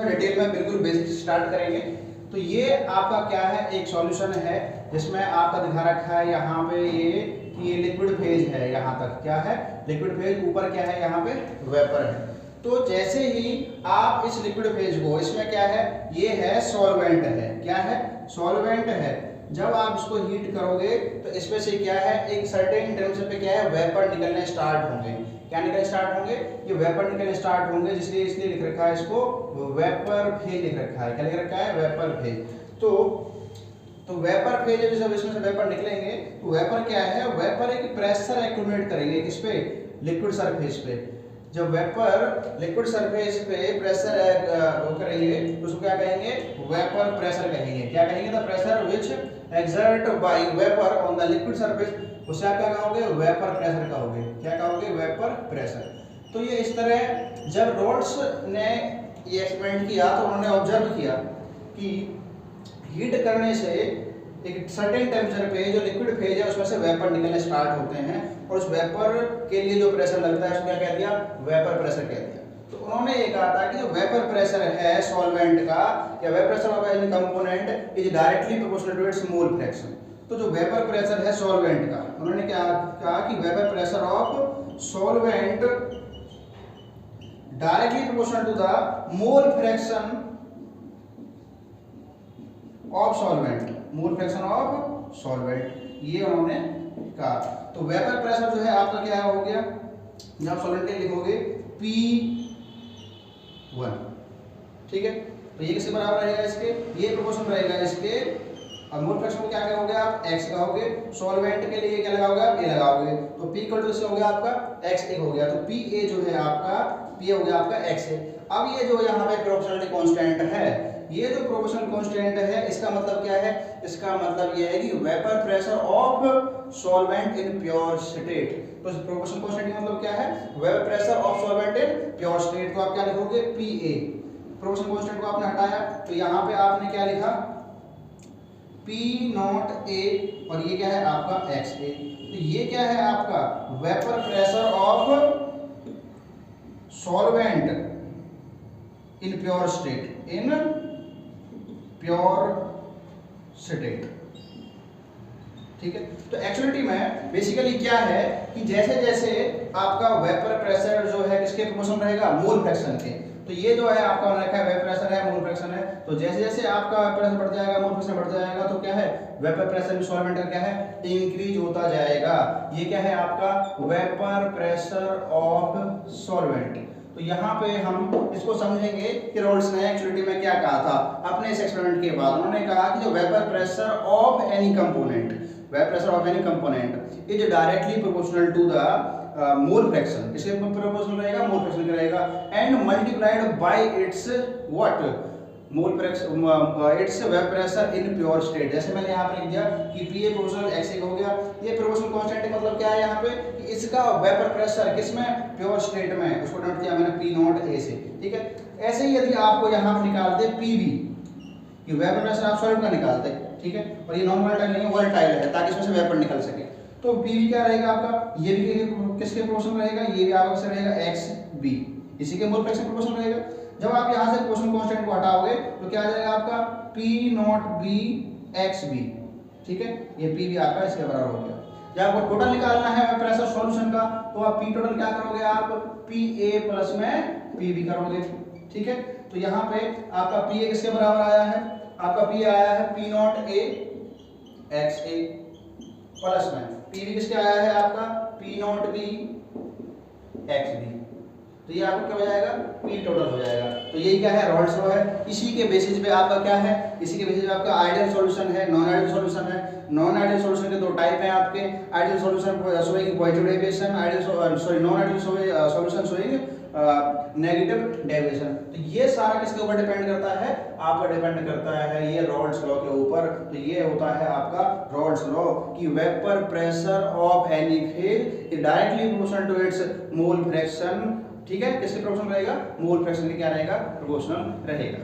Detail में बिल्कुल basic start करेंगे। तो ये आपका क्या है, एक सॉल्यूशन है जिसमें आपका दिखा रखा है यहाँ पे ये लिक्विड फेज है, यहाँ तक क्या है लिक्विड फेज, ऊपर क्या है यहाँ पे वेपर है। तो जैसे ही आप इस लिक्विड फेज को, इसमें क्या है, ये है सॉल्वेंट है, क्या है सॉल्वेंट है। जब आप इसको हीट करोगे तो इसमें से क्या है, एक सर्टेन टेम्परेचर पे क्या है वेपर निकलने स्टार्ट होंगे। क्या निकलने स्टार्ट होंगे, ये वेपर निकलने स्टार्ट होंगे, जिसलिए इसलिए लिख रखा है इसको वेपर फेज लिख रखा है। क्या लिख रखा है, वेपर फेज। तो वेपर फेज है, जब इसमें से वेपर निकलेंगे तो वेपर क्या है, वेपर एक प्रेशर एक्यूमुलेट करेंगे किस पे, लिक्विड सरफेस पे। जब वेपर लिक्विड सरफेस पे प्रेशर करेंगे तो उसको क्या कहेंगे, वेपर प्रेशर कहेंगे। क्या कहेंगे, the pressure which exert bye vapour on the liquid surface, उसे आप क्या कहोगे, वेपर प्रेशर कहोगे। क्या कहोगे, वेपर प्रेशर। तो ये इस तरह जब रोड्स ने ये एक्सपेरिमेंट किया तो उन्होंने ऑब्जर्व किया कि हीट करने से एक सर्टेन टेम्परेचर पे जो लिक्विड फेज है उसमें से वेपर निकलने स्टार्ट होते हैं, और उस वेपर के लिए जो प्रेशर लगता है उसको क्या कह दिया, वेपर प्रेशर कह दिया। तो उन्होंने ये कहा था कि जो वेपर प्रेशर है सॉल्वेंट का, या vapour pressure of any component is directly proportional to its mole fraction. तो जो वेपर प्रेशर है सॉल्वेंट का, उन्होंने क्या कहा कि vapour pressure of solvent directly proportional to the mole fraction of solvent, mole fraction of solvent, ये उन्होंने कहा। तो वेपर प्रेशर जो है आपका क्या हो गया, जब आप सॉल्वेंट के लिखोगे P1, ठीक है, तो ये किसके बराबर रहेगा, इसके, ये प्रोपोर्शन रहेगा इसके, और मोल फ्रैक्शन को क्या कहोगे आप, x कहोगे। सॉल्वेंट के लिए क्या लगाओगे आप, a लगाओगे। तो P इक्वल टू इससे हो गया आपका x एक हो गया, तो Pa जो है आपका, P हो गया आपका x है। अब ये जो यहाँ पे प्रोपोर्शनलिटी कांस्टेंट है, ये जो प्रोपोर्शनल कांस्टेंट है, इसका मतलब क्या है, इसका मतलब ये है कि vapour pressure of solvent in pure state. तो प्रोपोर्शनल कांस्टेंट का मतलब क्या है, vapour pressure of solvent in pure state. तो आप क्या लिखोगे, Pa। प्रोपोर्शनल कांस्टेंट को आपने हटाया तो यहाँ पे आपने क्या लिखा, P नॉट A, और ये क्या है आपका XA। तो ये क्या है आपका vapour pressure of solvent in pure state, in pure state, ठीक है। तो एक्चुअलिटी में बेसिकली क्या है कि जैसे जैसे आपका वेपर प्रेशर जो है किसके प्रोपोर्शनल रहेगा, मोल फ्रैक्शन के। तो ये जो है आपका रखा है वेपर प्रेशर है, मोल फ्रैक्शन है। तो जैसे जैसे आपका वेपर प्रेशर बढ़ जाएगा, मोल फ्रैक्शन बढ़ जाएगा, तो क्या है वेपर प्रेशर सॉल्वेंट का क्या है, इंक्रीज होता जाएगा। ये क्या है आपका वेपर प्रेशर ऑफ सॉल्वेंट। तो यहाँ पे हम इसको समझेंगे कि रोल्स ने एक्चुअलिटी में क्या कहा था अपने इस एक्सपेरिमेंट के बाद। उन्होंने कहा कि जो vapour pressure of any component, vapour pressure of any component is directly proportional to the mole fraction. किसके प्रोपोर्शनल रहेगा, मोल फ्रैक्शन का रहेगा, and multiplied by its what, mole fraction, its vapour pressure in pure state. जैसे मैंने यहाँ पर लिख दिया कि P प्रोपोर्शनल x हो गया। ये प्रोपोर्शनल कांस्टेंट का मतलब क्या है यहाँ पे, कि इसका वेपर प्रेशर किसमें, प्योर स्टेट में, उसको नोट किया मैंने P नॉट A से, ठीक है। ऐसे ही यदि आपको यहाँ पर निकालते PV, कि वेपर प्रेशर आप सॉल्वेंट का निकालते, ठीक है, और ये नॉन वोलेटाइल नहीं है, वोलेटाइल है, ताकि इसमें से वेपर निकल सके। तो PV क्या रहेगा आपका, ये भी किसके प्रोपोर्शनल रहेगा, ये भी आपका किससे रहेगा, XB, इसी के मोल फ्रैक्शन प्रोपोर्शनल रहेगा। जब आप यहाँ से प्रोपोर्शनल कांस्टेंट को हटाओगे तो क्या आ जाएगा आपका P नॉट B XB, ठीक है, ये P भी आपका इसके बराबर हो गया। जब आपको टोटल निकालना है प्रेशर सॉल्यूशन का, तो आप P टोटल क्या करोगे, आप PA प्लस में PB करोगे, ठीक है। तो यहाँ पे आपका PA किसके बराबर आया है, आपका P आया है P not A XA, plus में PB किसके आया है आपका P नॉट B XB। तो ये आपको क्या हो जाएगा, P टोटल हो जाएगा। तो यही क्या है, रॉल्स लॉ है। इसी के बेसिस पे आपका क्या है, इसी के बेसिस पे आपका आइडियल सॉल्यूशन है, नॉन आइडियल सॉल्यूशन है। नॉन आइडियल सॉल्यूशन के दो टाइप हैं आपके, ideal solution showing positive deviation, ideal sorry non ideal solution showing negative deviation. तो ये सारा किसके ऊपर डिपेंड करता है, आपका डिपेंड करता है ये रॉल्स लॉ के ऊपर। तो ये होता है आपका रॉल्स लॉ कि vapour pressure of any phase is directly proportional to its mole fraction, ठीक है, किसके प्रोपोर्शनल रहेगा, मोल फ्रैक्शन के क्या रहेगा, प्रोपोर्शनल रहेगा।